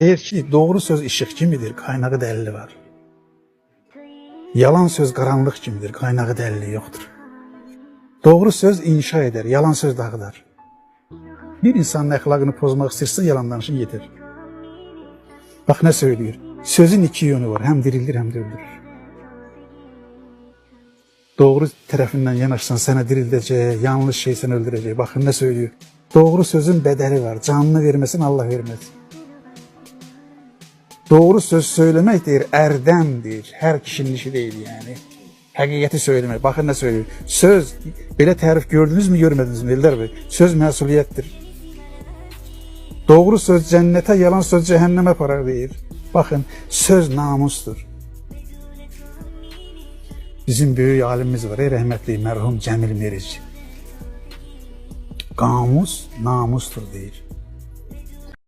Deyir ki, doğru söz işıq kimidir, kaynağı dəlili var. Yalan söz qaranlıq kimidir, kaynağı dəlili yoxdur. Doğru söz inşa eder, yalan söz dağıdar. Bir insanın əxlaqını pozmaq istəyirsə, yalan danışın yeter. Bax nə söylüyor? Sözün iki yönü var, həm dirildir, həm də öldürür. Doğru tərəfindən yanaşsan sənə dirildəcək, yanlış şey səni öldürəcək. Baxın nə söylüyor? Doğru sözün bədəli var, canını verməsin, Allah verməz. Doğru söz söyləmək deyir, ərdəmdir, hər kişinin işi deyil yəni. Həqiqəti söyləmək, baxın nə söylüyor? Söz, belə tərif gördünüz mü, görmədiniz mi Eldar bəy? Söz məsuliyyətdir. Doğru söz cənnətə, yalan söz cəhənnəmə aparar deyir. Baxın, söz namusdur. Bizim böyük alimimiz var, rəhmətli mərhum Cəmil Meric. Qamus namusdur deyir.